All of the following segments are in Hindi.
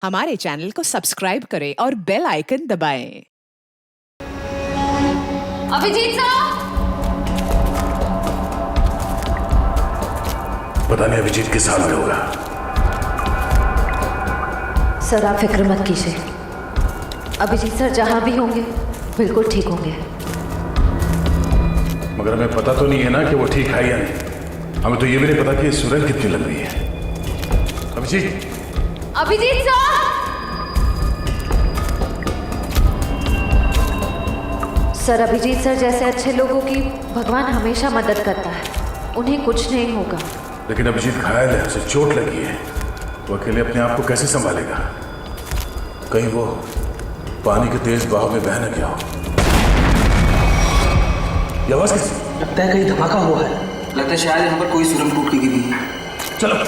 हमारे चैनल को सब्सक्राइब करें और बेल आइकन दबाएं। अभिजीत सर! पता नहीं अभिजीत किस हाल में होगा। सर आप फिक्र मत कीजिए, अभिजीत सर जहां भी होंगे बिल्कुल ठीक होंगे। मगर हमें पता तो नहीं है ना कि वो ठीक है या नहीं। हमें तो ये भी नहीं पता कि सूरज कितनी लंबी है। Abhijeet! Abhijeet sir! Sir Abhijeet sir जैसे अच्छे लोगों की भगवान हमेशा मदद करता है, उन्हें कुछ नहीं होगा। लेकिन अभिजीत घायल है, उसे चोट लगी है। वो अकेले अपने आप को कैसे संभालेगा? कहीं वो पानी के तेज बहाव में बह न गया हो। ये आवाज कैसी? लगता है कहीं धमाका हुआ है। लगता है शायद यहाँ पर कोई सुरंग टूट के गिरी है। चलो।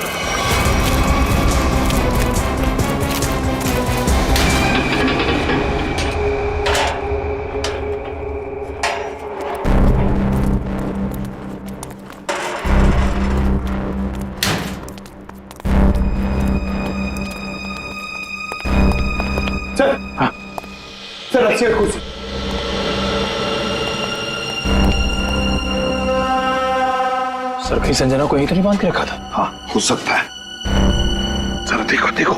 सर अच्छी खुशी। सर कहीं संजना को यहीं तो नहीं बांध के रखा था? हाँ हो सकता है। जरा देखो देखो।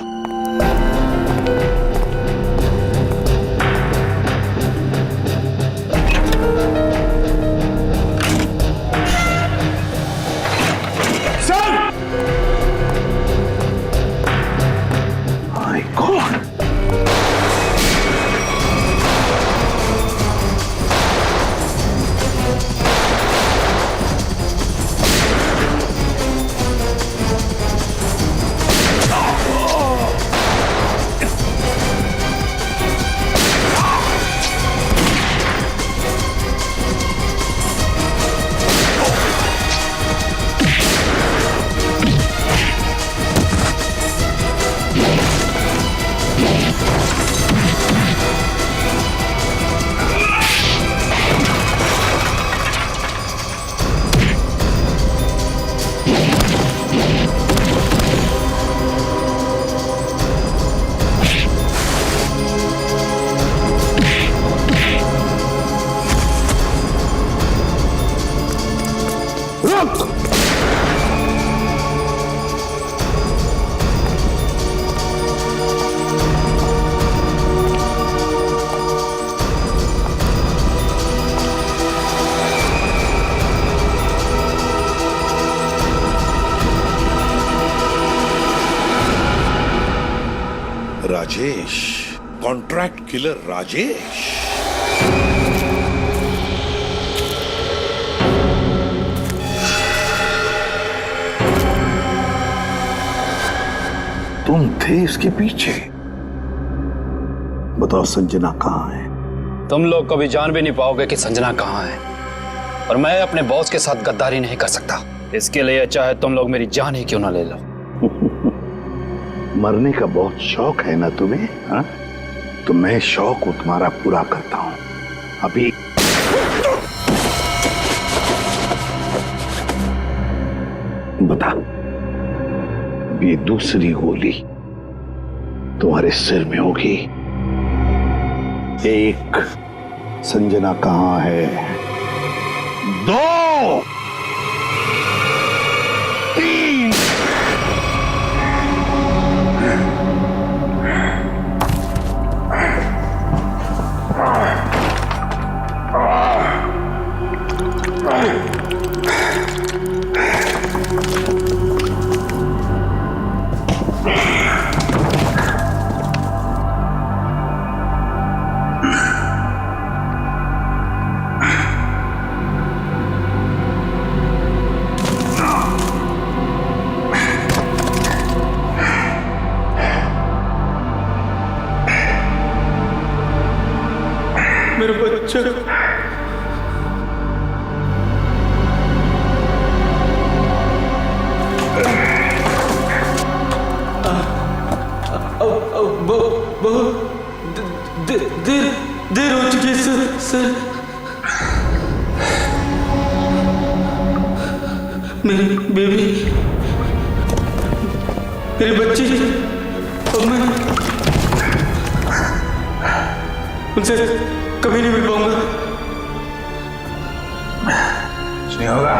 Sir! My God! Rajesh, contract killer Rajesh. तुम थे इसके पीछे। बताओ संजना कहाँ है? तुम लोग कभी जान भी नहीं पाओगे कि संजना कहाँ है, और मैं अपने बॉस के साथ गद्दारी नहीं कर सकता। इसके लिए चाहे तुम लोग मेरी जान ही क्यों ना ले लो। मरने का बहुत शौक है ना तुम्हें? हाँ? तो मैं शौक को तुम्हारा पूरा करता हूं। अभी बता, ये दूसरी गोली तुम्हारे सिर में होगी। एक, संजना कहाँ है? दो, तीन। मेरा बच्चा। बहुत देर हो चुकी है सर। मेरी बेबी, मेरी बच्ची, अब मैं उनसे कभी नहीं मिल पाऊंगा। कुछ नहीं होगा,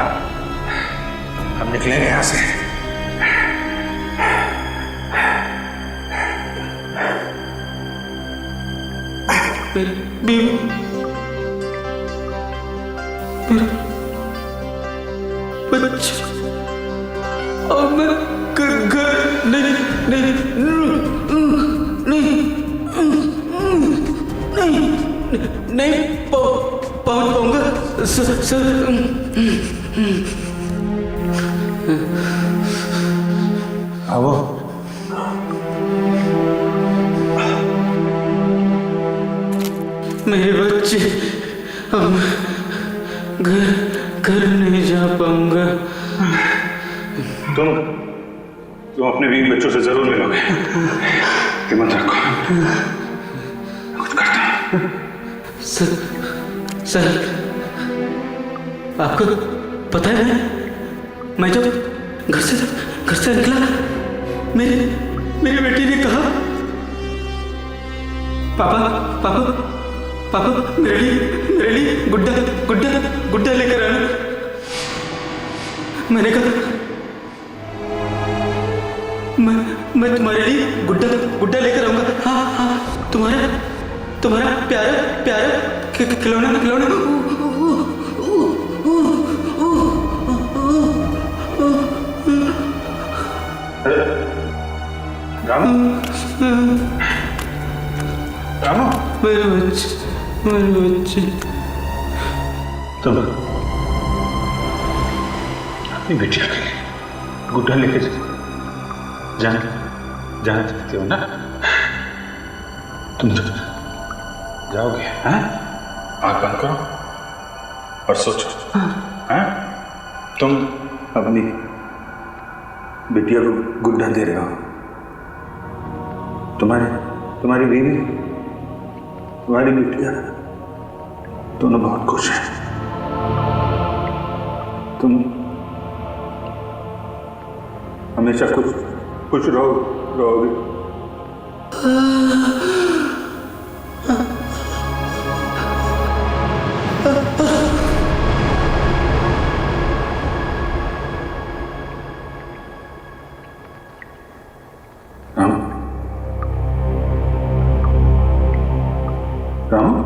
हम निकलेंगे यहाँ से। बच्चा और मैं घर नहीं नहीं नहीं नहीं नहीं पहुंच पाऊंगा सर। आओ। मेरे बच्चे, अब घर नहीं जा पाऊंगा। तुम अपने बीवी बच्चों से जरूर मिलोगे, हिम्मत रखो, कुछ करता हूं। सर आपको पता है मैं जब घर से निकला, मेरी बेटी ने कहा पापा मेरे लिए गुड्डा लेकर आना। मैंने कहा मैं तुम्हारे लिए गुड्डा लेकर आऊंगा। हाँ तुम्हारा प्यारा खिलौना। रामू, मेरे बच्चे तुम अपनी बेटिया के लिए गुड्डा लेके जाना चाहते हो ना? तुम जाओगे? हैं? आँख बंद करो और सोचो। हैं? तुम अपनी बिटिया को गुड्डा दे रहे हो, तुम्हारी बीवी, तुम्हारी बिटिया दोनों बहुत खुश हैं। तुम हमेशा खुश रहोगे। रामू,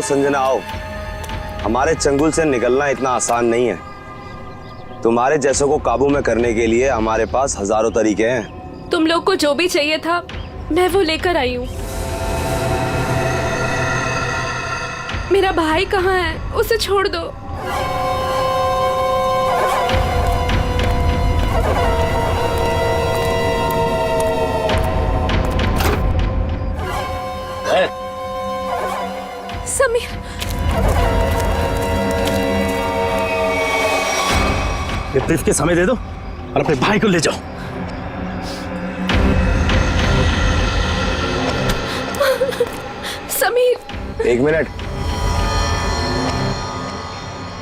संजना आओ, हमारे चंगुल से निकलना इतना आसान नहीं है। तुम्हारे जैसों को काबू में करने के लिए हमारे पास हजारों तरीके हैं। तुम लोग को जो भी चाहिए था मैं वो लेकर आई हूँ। मेरा भाई कहाँ है? उसे छोड़ दो। समीर, ये ब्रीफ के समय दे दो और अपने भाई को ले जाओ। समीर, एक मिनट,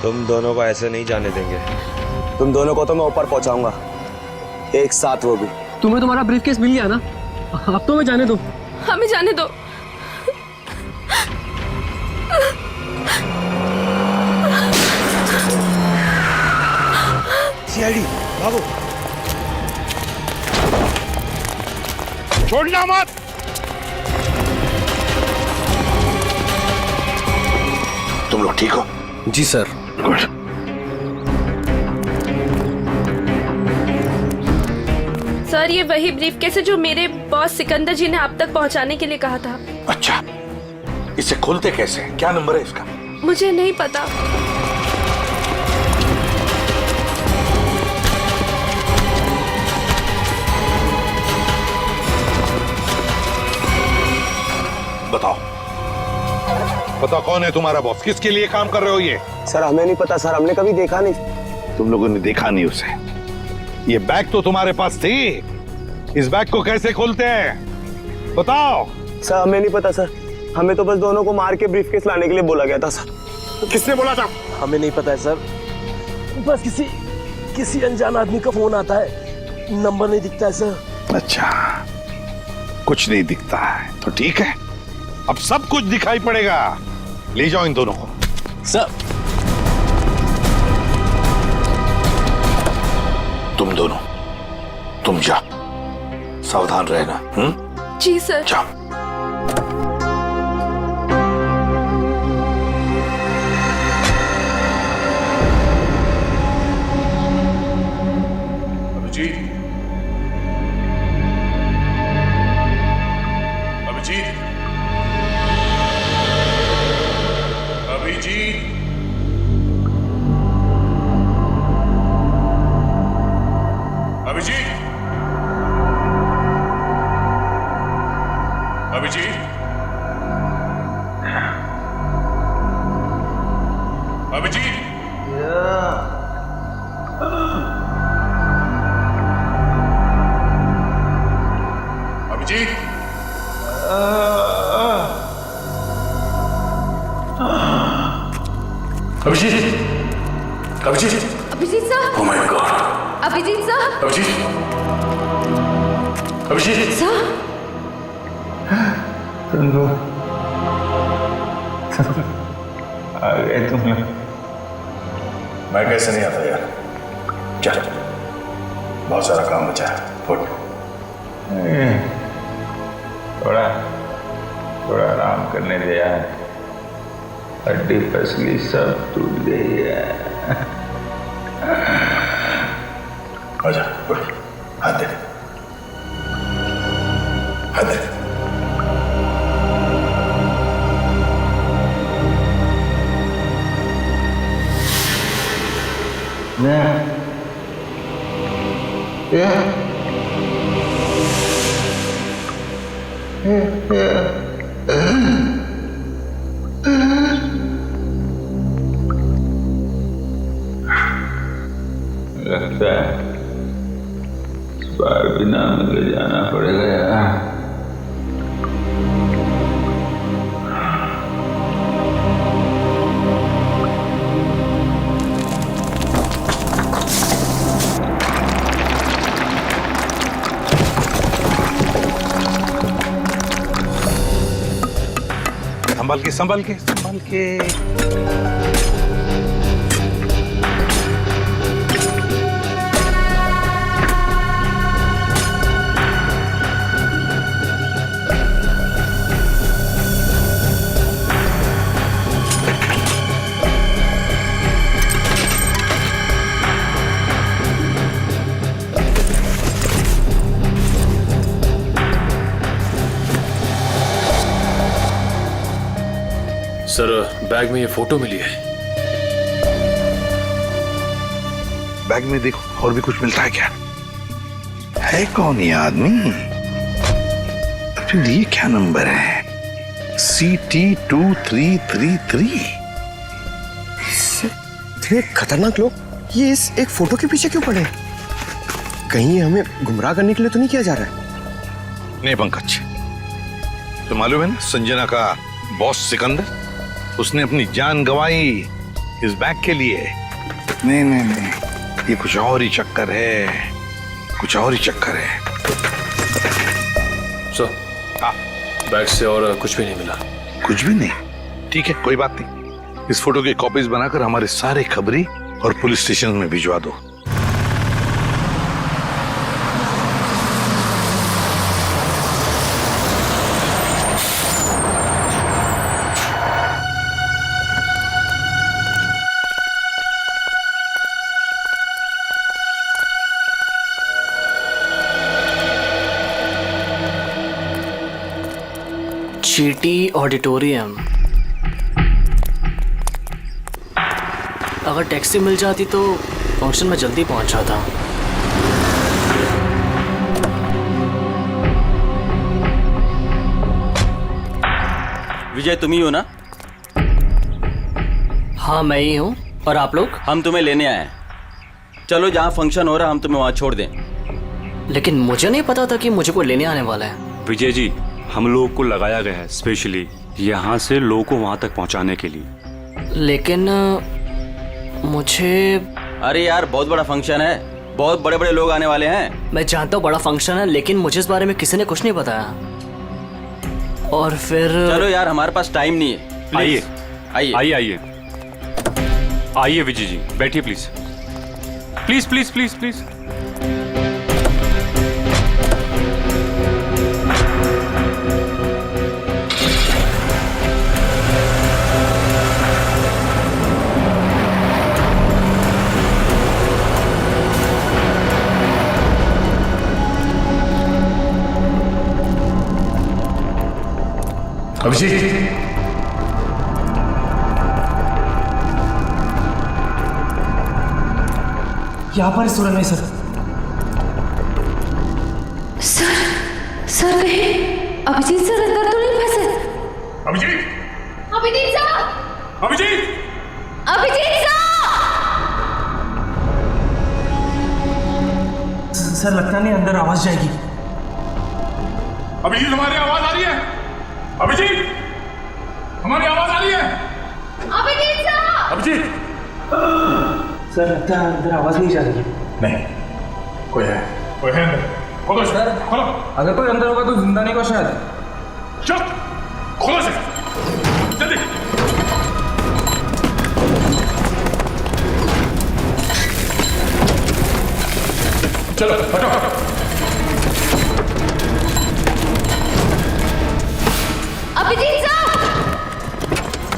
तुम दोनों को ऐसे नहीं जाने देंगे। तुम दोनों को तो मैं ऊपर पहुंचाऊंगा, एक साथ वो भी। तुम्हें तुम्हारा ब्रीफकेस मिल गया ना, अब तो मैं जाने दो। हमें जाने दो। सीआईडी भागो, छोड़ना मत। तुम लोग ठीक हो? जी सर। गुड। सर ये वही ब्रीफकेस है जो मेरे बॉस सिकंदर जी ने आप तक पहुंचाने के लिए कहा था। अच्छा, इसे खोलते कैसे? क्या नंबर है इसका? मुझे नहीं पता। बताओ, बताओ कौन है तुम्हारा बॉस? किसके लिए काम कर रहे हो ये? सर हमें नहीं पता सर, हमने कभी देखा नहीं। तुम लोगों ने देखा नहीं उसे? ये बैग तो तुम्हारे पास थी, इस बैग को कैसे खोलते हैं बताओ। सर हमें नहीं पता सर, हमें तो बस दोनों को मार के ब्रीफकेस लाने के लिए बोला गया था सर। किसने बोला था? हमें नहीं पता है सर, बस किसी अनजान आदमी का फोन आता है, नंबर नहीं दिखता है सर। अच्छा, कुछ नहीं दिखता है तो ठीक है, अब सब कुछ दिखाई पड़ेगा। ले जाओ इन दोनों को। सर तुम दोनों, तुम जा, सावधान रहना। जी सर। जाओ। अभिजीत, अभिजीत, अभिजीत, अभिजीत, अभिजीत, अभिजीत, अभिजीत, अभिजीत, अभिजीत, अभिजीत साहब, ओह माय गॉड, अभिजीत साहब, अभिजीत, अभिजीत, साहब, आ गए तुम लोग। मैं कैसे नहीं आता यार, चल बहुत सारा काम बचा है, फुट। थोड़ा आराम करने दे यार, हड्डी पसली सब टूट गई है। आजा, उठ, हाथ दे, हाथ दे। लगता है इस बार बिना मिले जाना पड़ेगा यार। संभल के, संभल के, संभल के। सर बैग में ये फोटो मिली है। बैग में देखो और भी कुछ मिलता है क्या? है कौन ये आदमी? फिर ये क्या नंबर है? CT2333। इतने खतरनाक लोग ये इस एक फोटो के पीछे क्यों पड़े? कहीं ये हमें गुमराह करने के लिए तो नहीं किया जा रहा है? नहीं पंकज, तो मालूम है ना संजना का बॉस सिकंदर, उसने अपनी जान गंवाई इस बैग के लिए। नहीं नहीं नहीं, ये कुछ और ही चक्कर है, कुछ और ही चक्कर है। सर, बैग से और कुछ भी नहीं मिला। कुछ भी नहीं? ठीक है, कोई बात नहीं। इस फोटो की कॉपीज बनाकर हमारे सारे खबरी और पुलिस स्टेशन में भिजवा दो। चीटी ऑडिटोरियम। अगर टैक्सी मिल जाती तो फंक्शन में जल्दी पहुंच जाता। विजय तुम ही हो ना? हाँ मैं ही हूँ। और आप लोग? हम तुम्हें लेने आए हैं। चलो जहाँ फंक्शन हो रहा हम तुम्हें वहाँ छोड़ दें। लेकिन मुझे नहीं पता था कि मुझे कोई लेने आने वाला है। विजय जी, हम लोगों को लगाया गया है स्पेशली यहाँ से लोगों को वहाँ तक पहुँचाने के लिए। लेकिन मुझे... अरे यार बहुत बड़ा फंक्शन है, बहुत बड़े बड़े लोग आने वाले हैं। मैं जानता हूँ बड़ा फंक्शन है, लेकिन मुझे इस बारे में किसी ने कुछ नहीं बताया। और फिर चलो यार हमारे पास टाइम नहीं है। आइए आइए आइए आइए आइए विजय जी, बैठिए please please please please please. Abhijeet, यहाँ पर सुरन है सर। सर कहीं अभिजीत सर अंदर तो नहीं फंसे? Abhijeet, Abhijeet sir! Abhijeet, Abhijeet sir! Sir लगता नहीं अंदर आवाज जाएगी। अभिजीत हमारी आवाज आ रही है? अभिजीत, हमारी आवाज आ रही है? अभिजीत सर! अभिजीत, सर लगता है अंदर आवाज नहीं जा रही। नहीं, कोई है अंदर। खोलो सर, खोलो। अगर कोई अंदर होगा तो जिंदा नहीं को शायद। चुप, खोलो से जल्दी। चलो हटो। Abhijeet sir!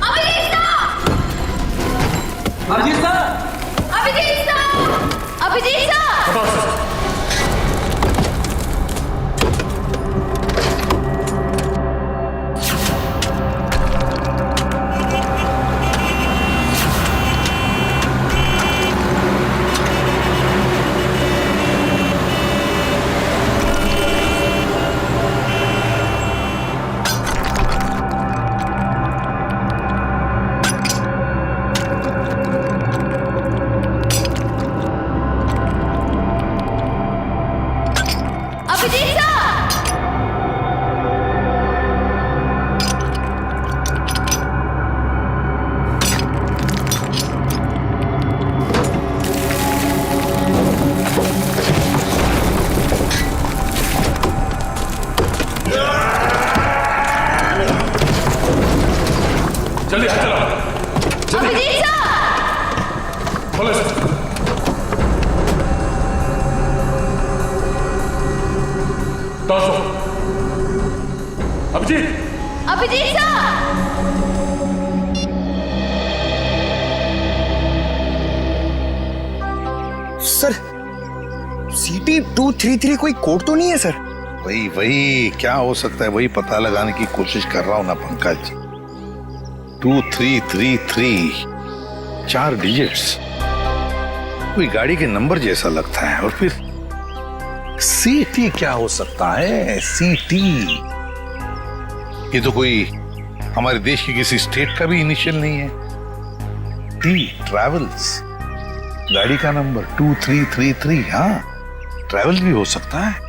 Abhijeet sir! Abhijeet sir! Abhijeet sir! Abhijeet sir! जल्दी चलो, जल्दी खोलो इसे। दोस्तों, अभिजीत, अभिजीत सर! सीटी 233 कोई कोड तो नहीं है सर? वही क्या हो सकता है, वही पता लगाने की कोशिश कर रहा हूं ना पंकज। 2333, 4 डिजिट्स, कोई गाड़ी के नंबर जैसा लगता है। और फिर सीटी क्या हो सकता है? सीटी, ये तो कोई हमारे देश की किसी स्टेट का भी इनिशियल नहीं है। टी ट्रैवल्स, गाड़ी का नंबर 2333। हाँ, ट्रैवल भी हो सकता है।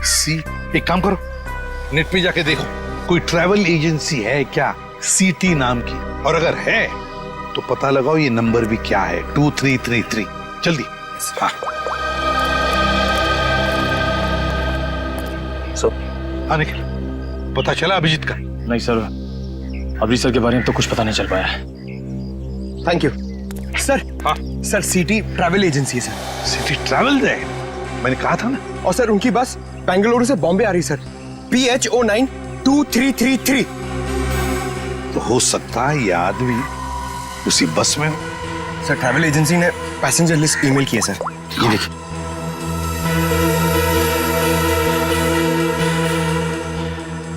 सी, एक काम करो, नेट पे जाके देखो कोई ट्रैवल एजेंसी है क्या सीटी नाम की, और अगर है तो पता लगाओ ये नंबर भी क्या है, 2333। जल्दी हाँ। हाँ निखिल, पता चला अभिजीत का? नहीं सर, अभी सर के बारे में तो कुछ पता नहीं चल पाया है। Thank you sir. हाँ सर सिटी ट्रैवल एजेंसी है सर। सिटी ट्रैवल है, मैंने कहा था ना। और सर उनकी बस बेंगलुरु से बॉम्बे आ रही सर, PH092333। तो हो सकता है ये आदमी उसी बस में हो। सर ट्रैवल एजेंसी ने पैसेंजर लिस्ट ईमेल की है सर, ये देखिए।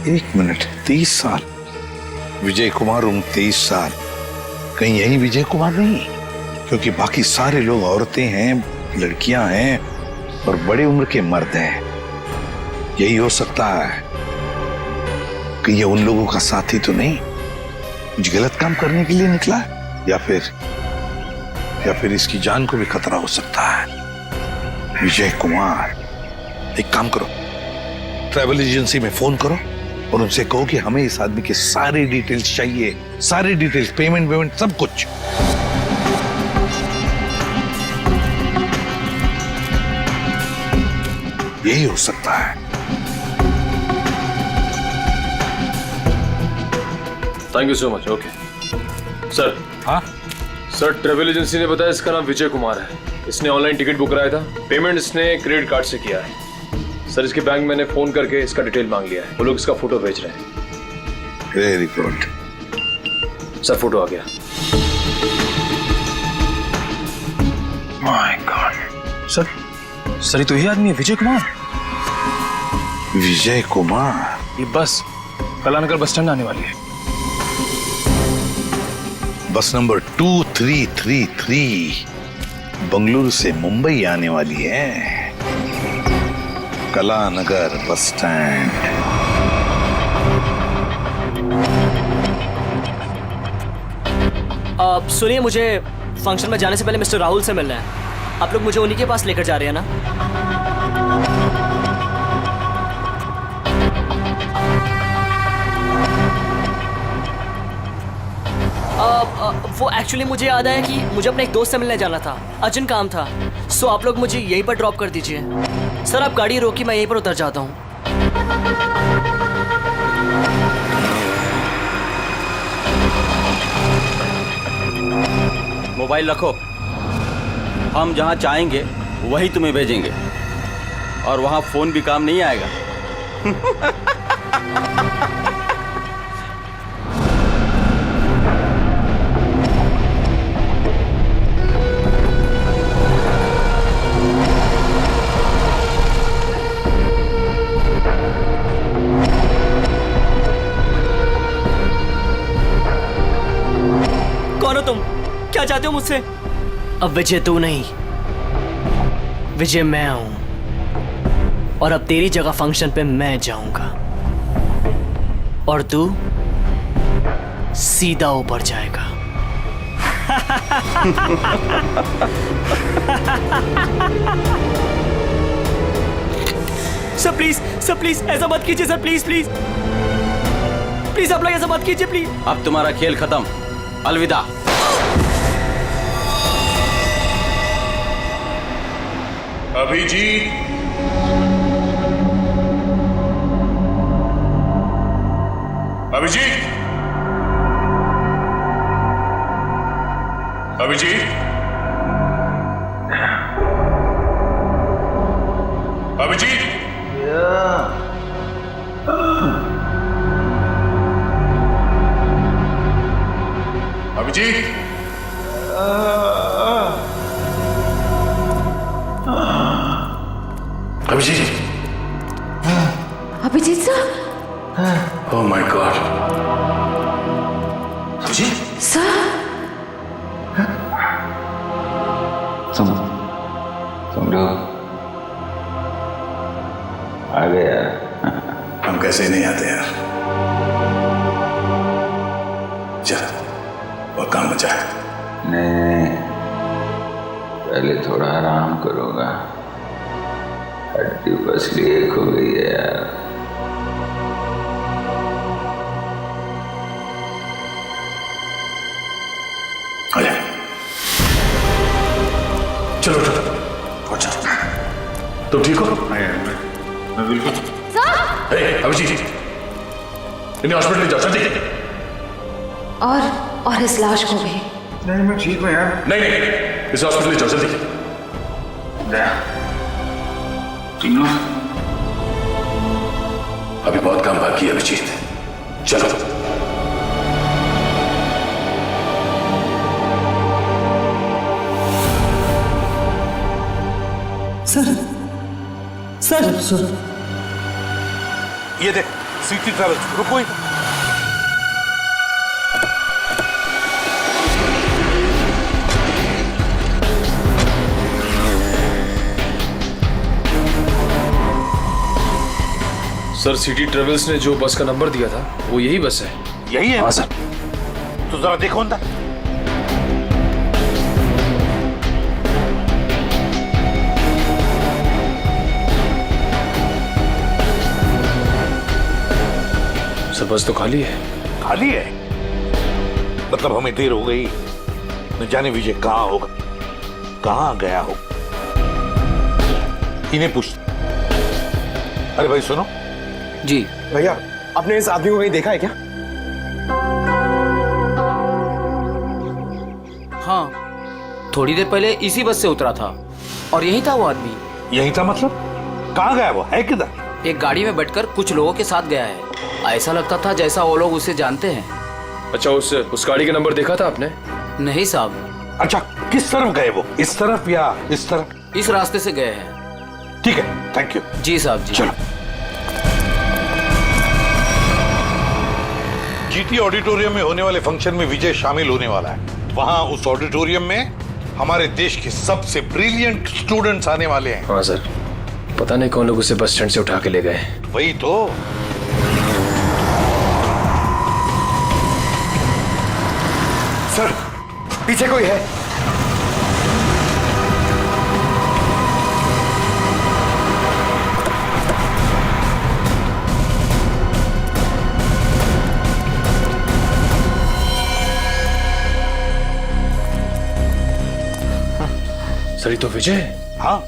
एक मिनट, 30 साल विजय कुमार, उम्र 23 साल। कहीं यही विजय कुमार नहीं? क्योंकि बाकी सारे लोग औरतें हैं, लड़कियां हैं और बड़े उम्र के मर्द हैं। यही हो सकता है कि ये उन लोगों का साथी तो नहीं, कुछ गलत काम करने के लिए निकला, या फिर इसकी जान को भी खतरा हो सकता है। विजय कुमार, एक काम करो, ट्रैवल एजेंसी में फोन करो और उनसे कहो कि हमें इस आदमी के सारे डिटेल्स चाहिए, सारे डिटेल्स, पेमेंट सब कुछ। यही हो सकता है। Thank you so much. Okay sir. हाँ सर, ट्रेवल एजेंसी ने बताया इसका नाम विजय कुमार है। इसने ऑनलाइन टिकट बुक कराया था, पेमेंट इसने क्रेडिट कार्ड से किया है। सर इसके बैंक मैंने फोन करके इसका डिटेल मांग लिया है, वो लोग इसका फोटो भेज रहे हैं। वेरी गुड सर, फोटो आ गया। माय गॉड सर, सर ये तो यही आदमी है, विजय कुमार। विजय कुमार, ये बस कलानगर बस स्टैंड आने वाली है। बस नंबर 2333 बंगलुरु से मुंबई आने वाली है। Kalanagar bus stand. सुनिए, मुझे फंक्शन में जाने से पहले मिस्टर राहुल से मिलना है। आप लोग मुझे उन्हीं के पास लेकर जा रहे हैं ना? वो एक्चुअली मुझे याद आया कि मुझे अपने एक दोस्त से मिलने जाना था, अर्जेंट काम था। सो आप लोग मुझे यहीं पर ड्रॉप कर दीजिए। सर आप गाड़ी रोकी, मैं यहीं पर उतर जाता हूँ। मोबाइल रखो, हम जहाँ चाहेंगे वही तुम्हें भेजेंगे, और वहाँ फोन भी काम नहीं आएगा। कौन हो तुम? क्या चाहते हो मुझसे? अब विजय तू नहीं, विजय मैं हूं, और अब तेरी जगह फंक्शन पे मैं जाऊंगा और तू सीधा ऊपर जाएगा। सर प्लीज ऐसा मत कीजिए सर, प्लीज प्लीज प्लीज आप लोग ऐसा मत कीजिए प्लीज। अब तुम्हारा खेल खत्म, अलविदा। Abhijeet, Abhijeet, Abhijeet, Abhijeet, Abhijeet, Abhijeet, Abhijeet sir. Oh my god, Abhijeet, sir तुम लोग आ गए यार। हम कैसे नहीं आते यार। चल और काम बचा है। नहीं, पहले थोड़ा आराम करूंगा, हड्डी पसली एक हो गई है यार। आ जा, चलो उठो। तुम ठीक हो? मैं बिल्कुल। अभिजीत, इन्हें हॉस्पिटल ले जाओ जल्दी। और इस लाश को भी। नहीं, मैं ठीक हूँ यार। नहीं, इस हॉस्पिटल ले जाओ जल्दी। तीनों अभी बहुत काम बाकी है अभिजीत, चलो। सर ये देख, सीटी ट्रैवल्स, रुको। सर, सिटी ट्रेवल्स ने जो बस का नंबर दिया था वो यही बस है। यही है? हाँ सर। तो जरा देखो अंदर। सर, बस तो खाली है। खाली है? मतलब हमें देर हो गई, न जाने विजय कहाँ होगा, कहाँ गया हो। इन्हें पूछ। अरे भाई सुनो। जी भैया, आपने इस आदमी को कहीं देखा है क्या? हाँ, थोड़ी देर पहले इसी बस से उतरा था और यही था वो आदमी। यही था मतलब? कहाँ गया वो, है किधर? एक गाड़ी में बैठकर कुछ लोगों के साथ गया है। ऐसा लगता था जैसा वो लोग उसे जानते हैं। अच्छा, उस गाड़ी का नंबर देखा था आपने? नहीं साहब। अच्छा, किस तरफ गए वो, इस तरफ या इस तरफ? इस रास्ते से गए हैं। ठीक है, थैंक यू। जी साहब जी। चलो। जीटी ऑडिटोरियम में होने वाले फंक्शन में विजय शामिल होने वाला है। वहां उस ऑडिटोरियम में हमारे देश के सबसे ब्रिलियंट स्टूडेंट्स आने वाले हैं। हाँ सर, पता नहीं कौन लोग उसे बस स्टैंड से उठा के ले गए। वही तो। सर, पीछे कोई है। सर, ये तो विजय। हाँ,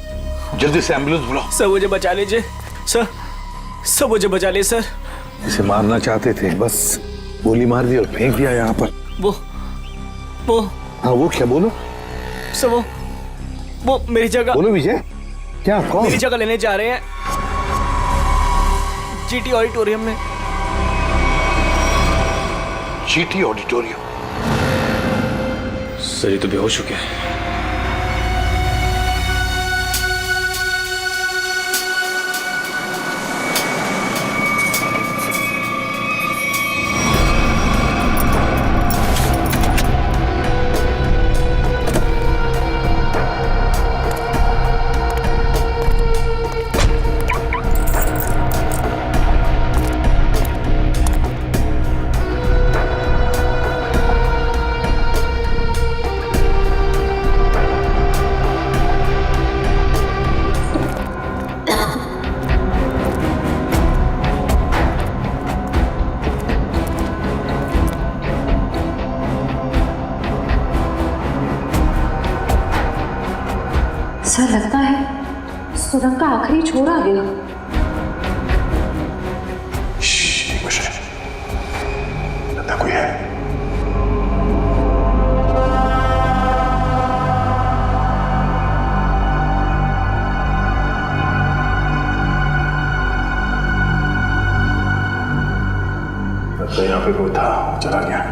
जल्दी से एम्बुलेंस बुलाओ। सर मुझे बचा लीजिए। सर मुझे बचा लीजिए सर। इसे मारना चाहते थे, बस गोली मार दी और फेंक दिया यहाँ पर। वो हाँ, वो क्या? बोलो सर। वो मेरी जगह। बोलो विजय, क्या? कौन? मेरी जगह लेने जा रहे हैं जीटी ऑडिटोरियम में। GT auditorium? सर, ये तो बेहोश हो गया। सर, लगता है सुरंग का आखिरी छोर आ गया। लगता कोई है। लगता है यहाँ पे कोई था, चला गया।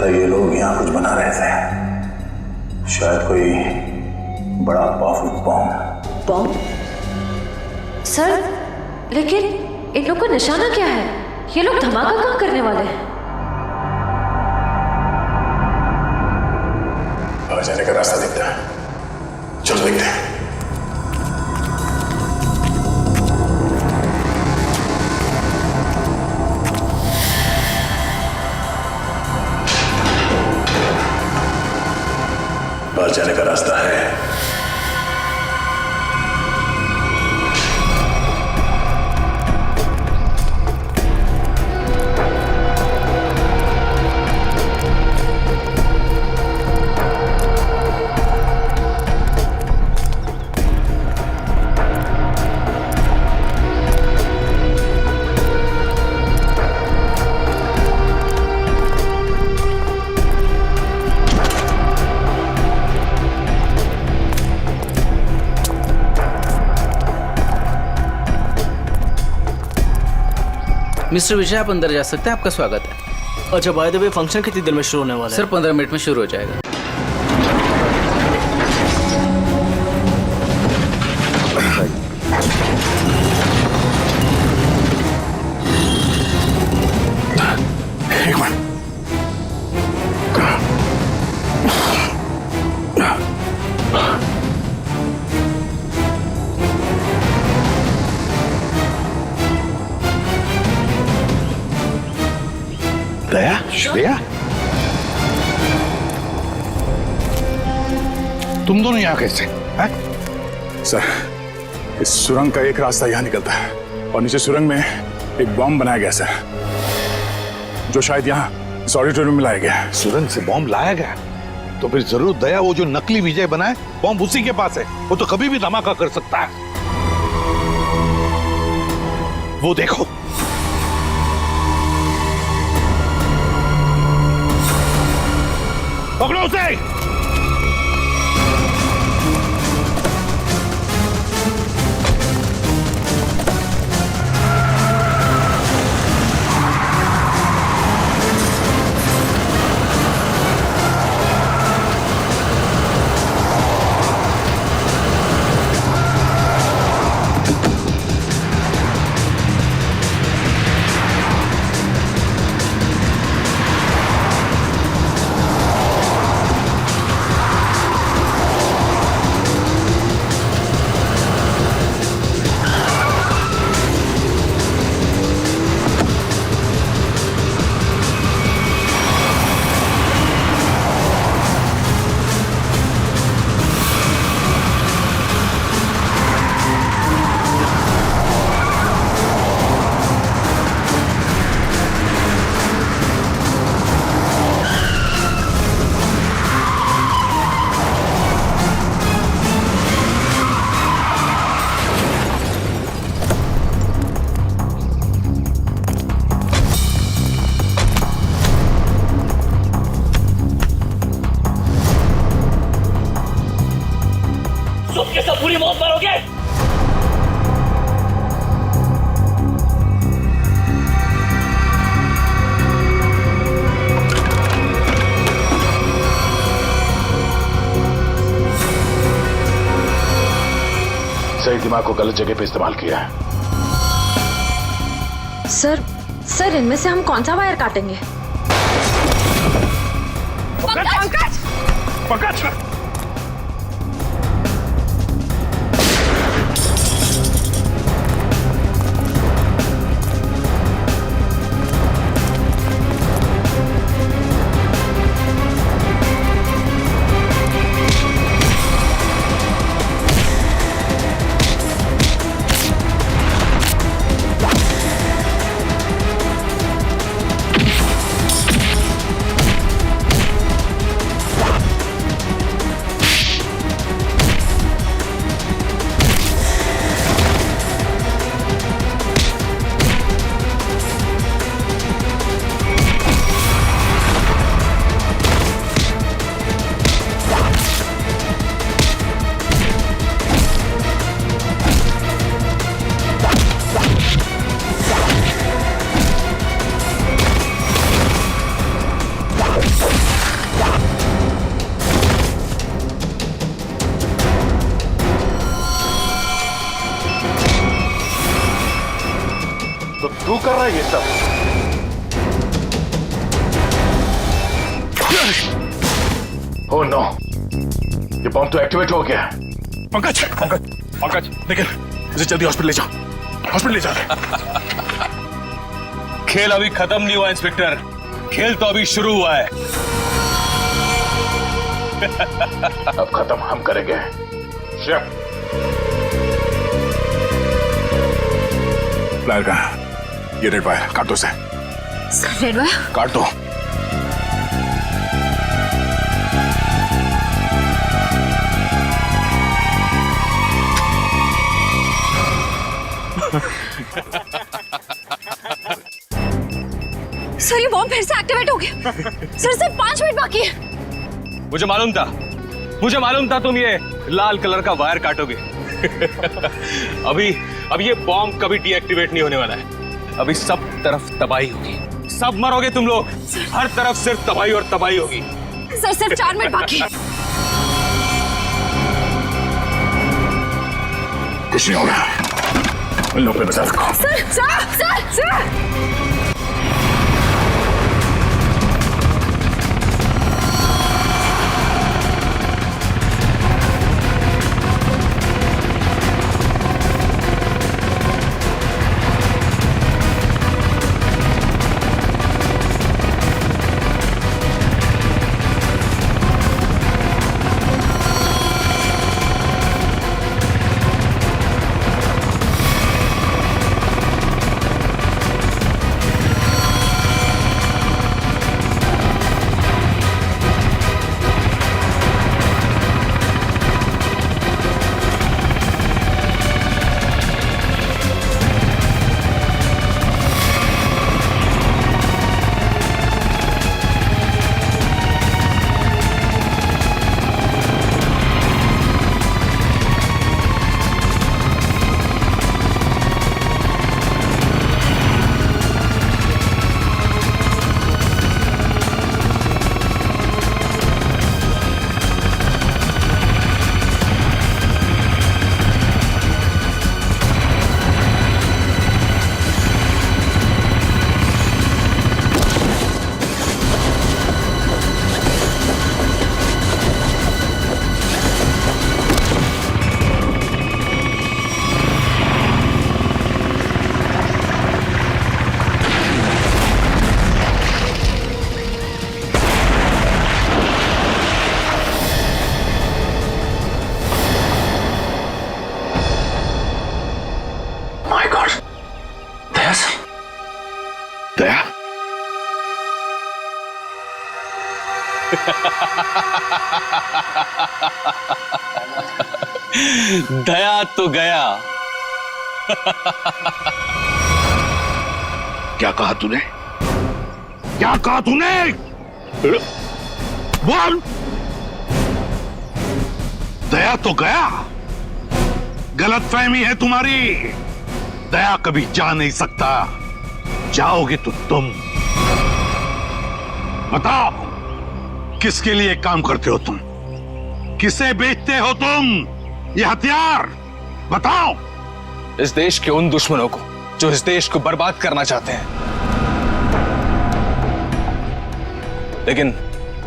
लगता है ये लोग यहाँ कुछ बना रहे थे, शायद कोई बड़ा पावरफुल बॉम्ब। बॉम्ब? सर, लेकिन इन लोग का निशाना क्या है? ये लोग धमाका कहाँ करने वाले हैं? बाहर जाने का रास्ता दिखता है, चलो देखते हैं। बाहर जाने का रास्ता है। मिस्टर विजय, आप अंदर जा सकते हैं, आपका स्वागत है। अच्छा, बाय द वे फंक्शन कितनी देर में शुरू होने वाला है? सर 15 मिनट में शुरू हो जाएगा। एक मिनट। दया, श्रेया, तुम दोनों यहाँ कैसे हैं? सर, इस सुरंग का एक रास्ता यहाँ निकलता है और नीचे सुरंग में एक बॉम्ब बनाया गया सर, जो शायद यहाँ इस ऑडिटोरियम में लाया गया है। सुरंग से बॉम्ब लाया गया? तो फिर जरूर दया वो जो नकली विजय बनाए बॉम्ब उसी के पास है। वो तो कभी भी धमाका कर सकता है। वो देखो, पकड़ो उसे। पूरी मौत मरोगे। सही दिमाग को गलत जगह पे इस्तेमाल किया है। सर इनमें से हम कौन सा वायर काटेंगे? पंकज! तू कर रहा है ये सब? ओह नो, ये बॉम्ब तो एक्टिवेट हो गया। पंकज पंकज पंकज निकल, इसे जल्दी हॉस्पिटल ले जाओ, हॉस्पिटल ले जाओ। खेल अभी खत्म नहीं हुआ इंस्पेक्टर, खेल तो अभी शुरू हुआ है। अब खत्म हम करेंगे। प्लायर कहाँ? ये रेड वायर काट दो, से रेड वायर काट दो। सर ये बॉम्ब फिर से एक्टिवेट हो गया। सर सिर्फ 5 मिनट बाकी है। मुझे मालूम था तुम ये लाल कलर का वायर काटोगे। अब ये बॉम्ब कभी डीएक्टिवेट नहीं होने वाला है। अभी सब तरफ तबाही होगी, सब मरोगे तुम लोग, हर तरफ सिर्फ तबाही और तबाही होगी। सर सिर्फ 4 मिनट बाकी है। कुछ नहीं होगा, इन लोगों पे नजर रखो। सर दया, दया तो गया। क्या कहा तूने? क्या कहा तूने? बोल। दया तो गया। गलतफहमी है तुम्हारी। दया कभी जा नहीं सकता, जाओगे तो तुम। बताओ, किसके लिए काम करते हो तुम? किसे बेचते हो तुम ये हथियार? बताओ। इस देश के उन दुश्मनों को जो इस देश को बर्बाद करना चाहते हैं।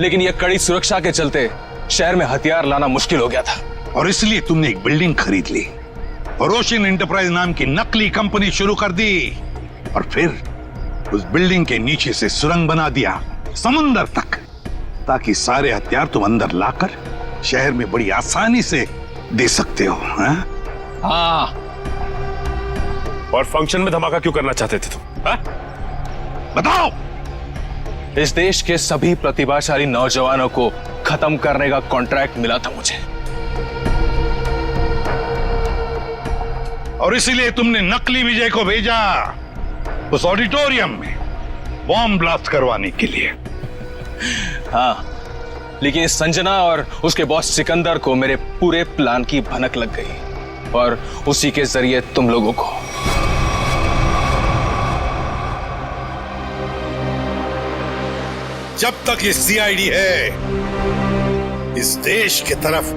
लेकिन यह कड़ी सुरक्षा के चलते शहर में हथियार लाना मुश्किल हो गया था, और इसलिए तुमने एक बिल्डिंग खरीद ली और ओशियन एंटरप्राइज नाम की नकली कंपनी शुरू कर दी, और फिर उस बिल्डिंग के नीचे से सुरंग बना दिया समुंदर तक, ताकि सारे हथियार तुम अंदर लाकर शहर में बड़ी आसानी से दे सकते हो। हाँ। और फंक्शन में धमाका क्यों करना चाहते थे तुम? बताओ। इस देश के सभी प्रतिभाशाली नौजवानों को खत्म करने का कॉन्ट्रैक्ट मिला था मुझे, और इसीलिए तुमने नकली विजय को भेजा उस ऑडिटोरियम में बॉम्ब ब्लास्ट करवाने के लिए। हाँ, लेकिन इस संजना और उसके बॉस सिकंदर को मेरे पूरे प्लान की भनक लग गई, और उसी के जरिए तुम लोगों को। जब तक ये सीआईडी है, इस देश की तरफ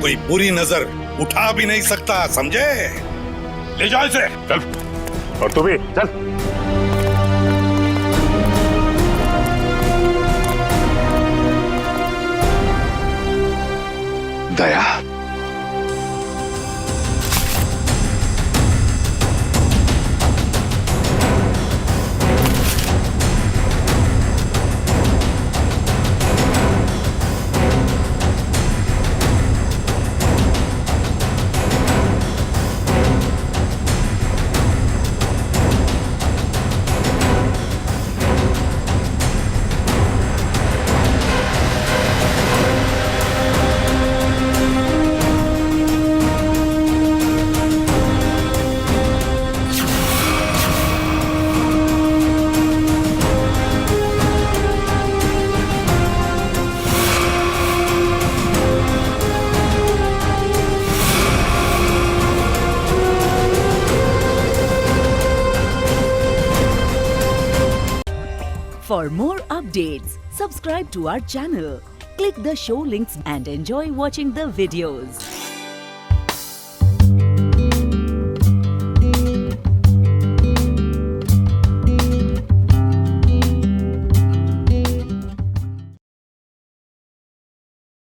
कोई बुरी नजर उठा भी नहीं सकता, समझे? ले जाओ इसे। चल, और तू भी चल। दया। For more updates, subscribe to our channel, click the show links and enjoy watching the videos.